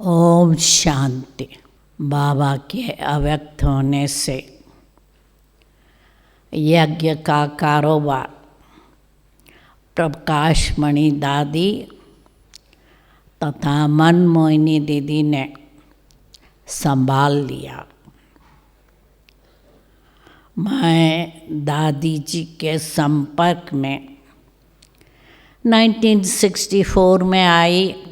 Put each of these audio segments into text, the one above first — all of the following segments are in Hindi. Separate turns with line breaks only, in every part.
ओम शांति। बाबा के अव्यक्त होने से यज्ञ का कारोबार प्रकाशमणि दादी तथा मनमोहिनी दीदी ने संभाल लिया। मैं दादी जी के संपर्क में 1964 में आई।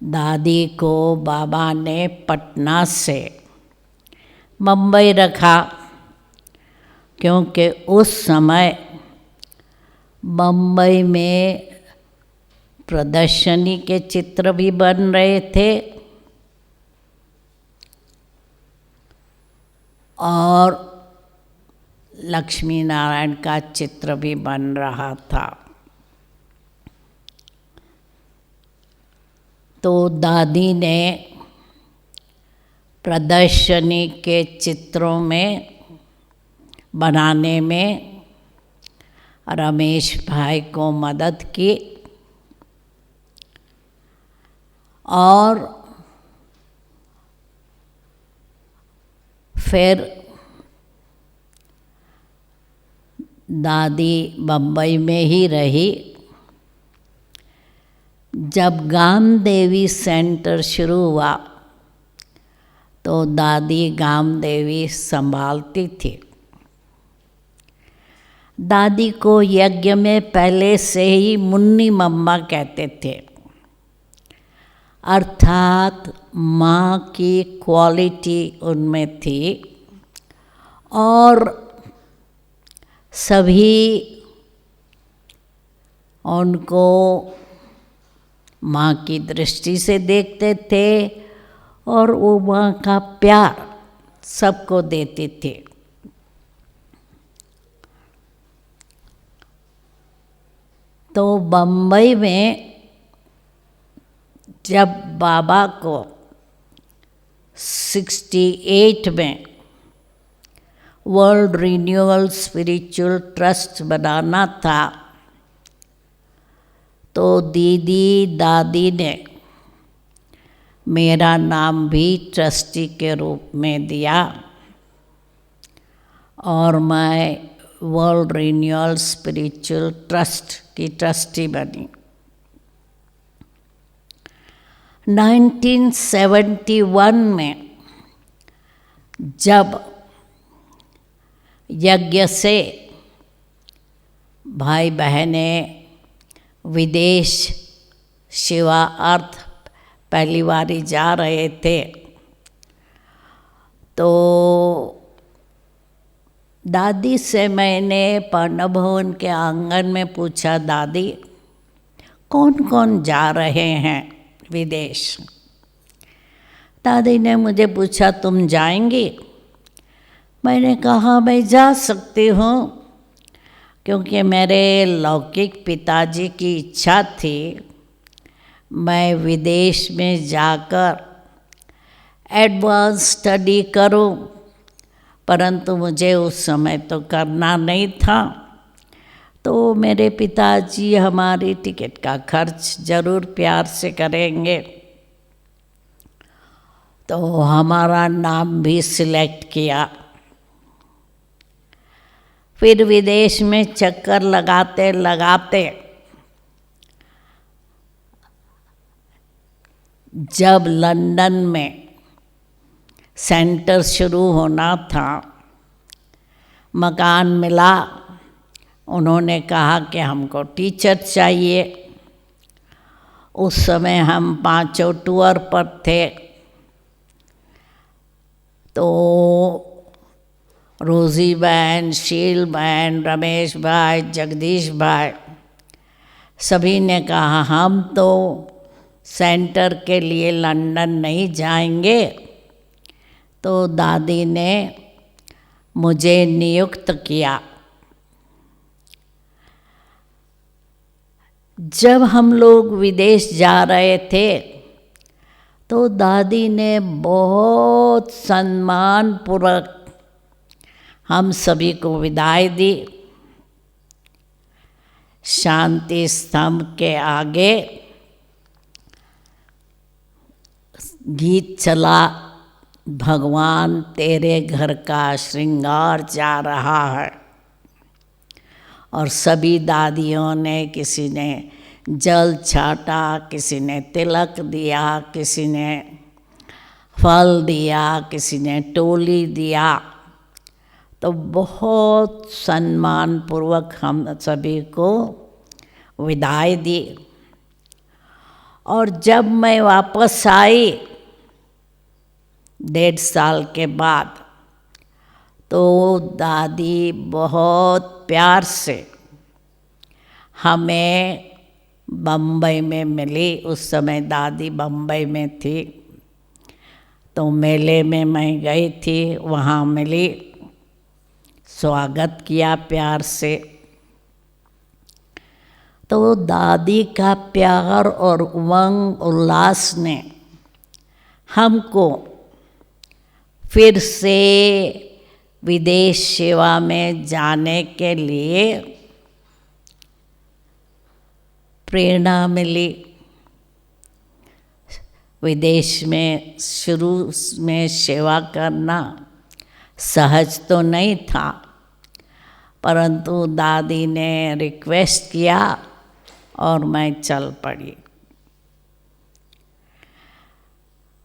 दादी को बाबा ने पटना से मुंबई रखा, क्योंकि उस समय मुंबई में प्रदर्शनी के चित्र भी बन रहे थे और लक्ष्मी नारायण का चित्र भी बन रहा था। तो दादी ने प्रदर्शनी के चित्रों में बनाने में रमेश भाई को मदद की और फिर दादी बम्बई में ही रही। जब गामदेवी सेंटर शुरू हुआ तो दादी गामदेवी संभालती थी। दादी को यज्ञ में पहले से ही मुन्नी मम्मा कहते थे, अर्थात माँ की क्वालिटी उनमें थी और सभी उनको माँ की दृष्टि से देखते थे और वो माँ का प्यार सबको देती थी। तो बम्बई में जब बाबा को 68 में वर्ल्ड रिन्यूअल स्पिरिचुअल ट्रस्ट बनाना था, तो दीदी दादी ने मेरा नाम भी ट्रस्टी के रूप में दिया और मैं वर्ल्ड रिन्यूअल स्पिरिचुअल ट्रस्ट की ट्रस्टी बनी। 1971 में जब यज्ञ से भाई बहनें विदेश सेवा अर्थ पहली बारी जा रहे थे, तो दादी से मैंने पर्ण भवन के आंगन में पूछा, दादी कौन कौन जा रहे हैं विदेश? दादी ने मुझे पूछा, तुम जाएंगी? मैंने कहा मैं जा सकती हूँ, क्योंकि मेरे लौकिक पिताजी की इच्छा थी मैं विदेश में जाकर एडवांस स्टडी करूं, परंतु मुझे उस समय तो करना नहीं था। तो मेरे पिताजी हमारी टिकट का खर्च जरूर प्यार से करेंगे। तो हमारा नाम भी सिलेक्ट किया। फिर विदेश में चक्कर लगाते लगाते जब लंदन में सेंटर शुरू होना था, मकान मिला। उन्होंने कहा कि हमको टीचर चाहिए। उस समय हम 5 टूर पर थे। तो रोज़ी बहन, शील बहन, रमेश भाई, जगदीश भाई सभी ने कहा हम तो सेंटर के लिए लंदन नहीं जाएंगे। तो दादी ने मुझे नियुक्त किया। जब हम लोग विदेश जा रहे थे तो दादी ने बहुत सम्मानपूर्वक हम सभी को विदाई दी। शांति स्तंभ के आगे गीत चला, भगवान तेरे घर का श्रृंगार जा रहा है। और सभी दादियों ने, किसी ने जल छाटा, किसी ने तिलक दिया, किसी ने फल दिया, किसी ने टोली दिया। तो बहुत सम्मान पूर्वक हम सभी को विदाई दी। और जब मैं वापस आई 1.5 साल के बाद, तो दादी बहुत प्यार से हमें बम्बई में मिली। उस समय दादी बम्बई में थी, तो मेले में मैं गई थी, वहाँ मिली, स्वागत किया प्यार से। तो दादी का प्यार और उमंग उल्लास ने हमको फिर से विदेश सेवा में जाने के लिए प्रेरणा मिली। विदेश में शुरू में सेवा करना सहज तो नहीं था, परंतु दादी ने रिक्वेस्ट किया और मैं चल पड़ी।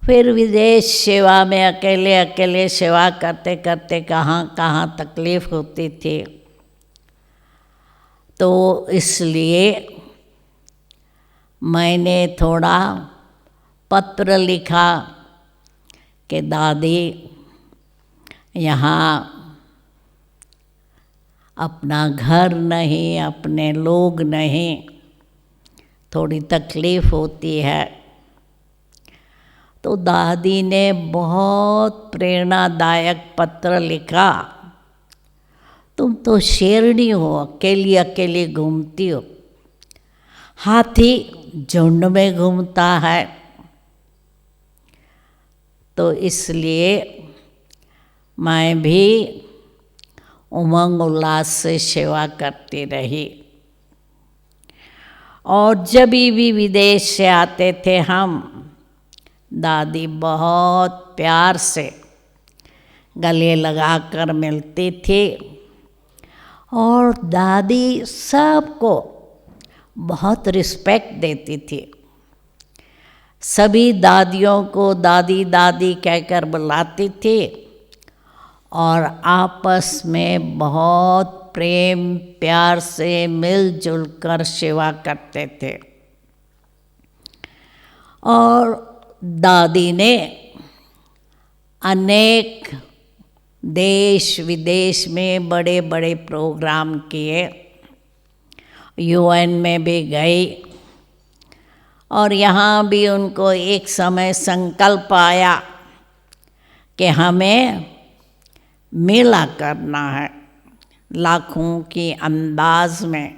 फिर विदेश सेवा में अकेले अकेले सेवा करते करते कहाँ कहाँ तकलीफ़ होती थी, तो इसलिए मैंने थोड़ा पत्र लिखा कि दादी, यहाँ अपना घर नहीं, अपने लोग नहीं, थोड़ी तकलीफ़ होती है। तो दादी ने बहुत प्रेरणादायक पत्र लिखा, तुम तो शेरनी हो, अकेली अकेली घूमती हो, हाथी झुंड में घूमता है। तो इसलिए मैं भी उमंग उल्लास से सेवा करती रही। और जब भी विदेश से आते थे हम, दादी बहुत प्यार से गले लगाकर मिलती थी। और दादी सबको बहुत रिस्पेक्ट देती थी। सभी दादियों को दादी दादी कहकर बुलाती थी और आपस में बहुत प्रेम प्यार से मिलजुल कर सेवा करते थे। और दादी ने अनेक देश विदेश में बड़े बड़े प्रोग्राम किए, UN में भी गई। और यहाँ भी उनको एक समय संकल्प आया कि हमें मेला करना है, लाखों की अंदाज में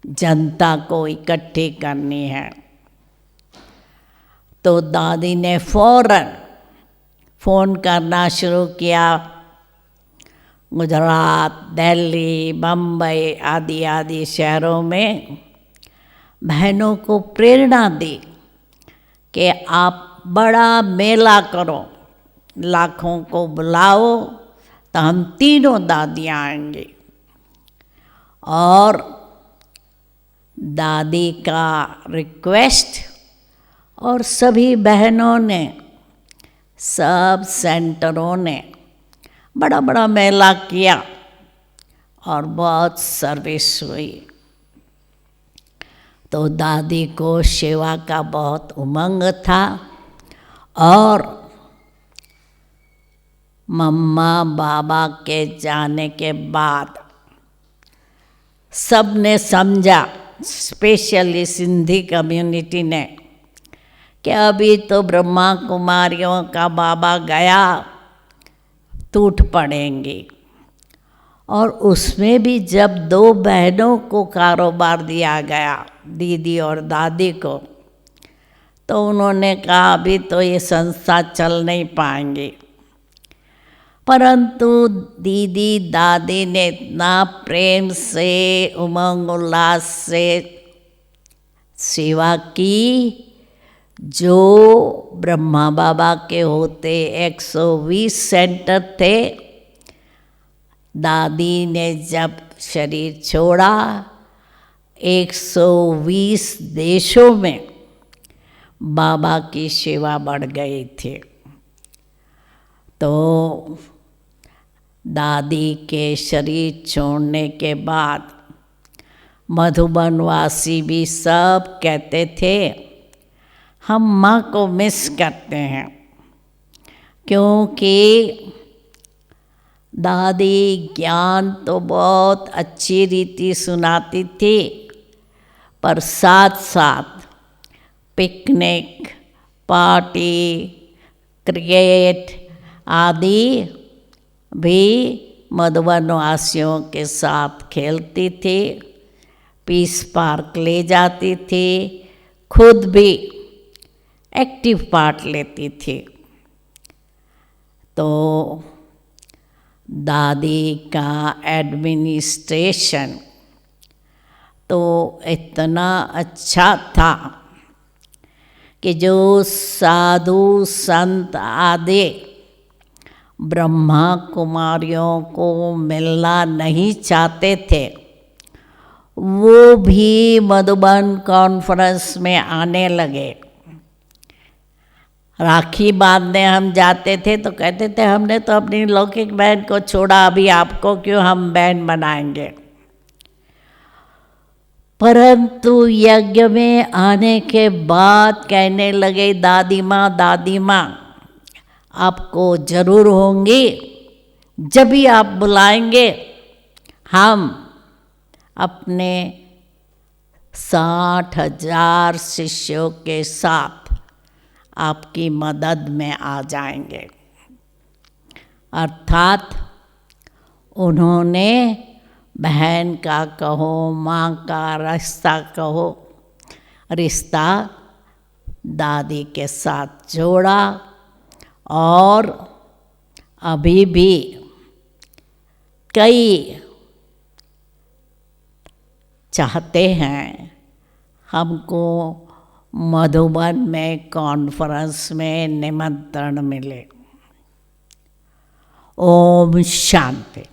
जनता को इकट्ठी करनी है। तो दादी ने फौरन फ़ोन करना शुरू किया। गुजरात, दिल्ली, बम्बई आदि आदि शहरों में बहनों को प्रेरणा दी कि आप बड़ा मेला करो, लाखों को बुलाओ, तो हम तीनों दादियाँ आएंगी। और दादी का रिक्वेस्ट और सभी बहनों ने, सब सेंटरों ने बड़ा बड़ा मेला किया और बहुत सर्विस हुई। तो दादी को सेवा का बहुत उमंग था। और मम्मा बाबा के जाने के बाद सब ने समझा, स्पेशली सिंधी कम्युनिटी ने, कि अभी तो ब्रह्मा कुमारियों का बाबा गया, टूट पड़ेंगी। और उसमें भी जब 2 बहनों को कारोबार दिया गया, दीदी और दादी को, तो उन्होंने कहा अभी तो ये संस्था चल नहीं पाएंगी। परंतु दीदी दादी ने इतना प्रेम से उमंग उल्लास से सेवा की, जो ब्रह्मा बाबा के होते 120 सेंटर थे, दादी ने जब शरीर छोड़ा 120 देशों में बाबा की सेवा बढ़ गई थी। तो दादी के शरीर छोड़ने के बाद मधुबन वासी भी सब कहते थे हम माँ को मिस करते हैं, क्योंकि दादी ज्ञान तो बहुत अच्छी रीति सुनाती थी, पर साथ साथ पिकनिक, पार्टी, क्रिकेट आदि भी मधुबन वासियों के साथ खेलती थी, पीस पार्क ले जाती थी, खुद भी एक्टिव पार्ट लेती थी। तो दादी का एडमिनिस्ट्रेशन तो इतना अच्छा था कि जो साधु संत आदि ब्रह्मा कुमारियों को मिलना नहीं चाहते थे, वो भी मधुबन कॉन्फ्रेंस में आने लगे। राखी बांधने हम जाते थे तो कहते थे हमने तो अपनी लौकिक बहन को छोड़ा, अभी आपको क्यों हम बहन बनाएंगे। परंतु यज्ञ में आने के बाद कहने लगे दादी माँ आपको जरूर होंगी, जब भी आप बुलाएंगे हम अपने 60,000 शिष्यों के साथ आपकी मदद में आ जाएंगे। अर्थात उन्होंने बहन का कहो, माँ का रिश्ता कहो, रिश्ता दादी के साथ जोड़ा। और अभी भी कई चाहते हैं हमको मधुबन में कॉन्फ्रेंस में निमंत्रण मिले। ओम शांति।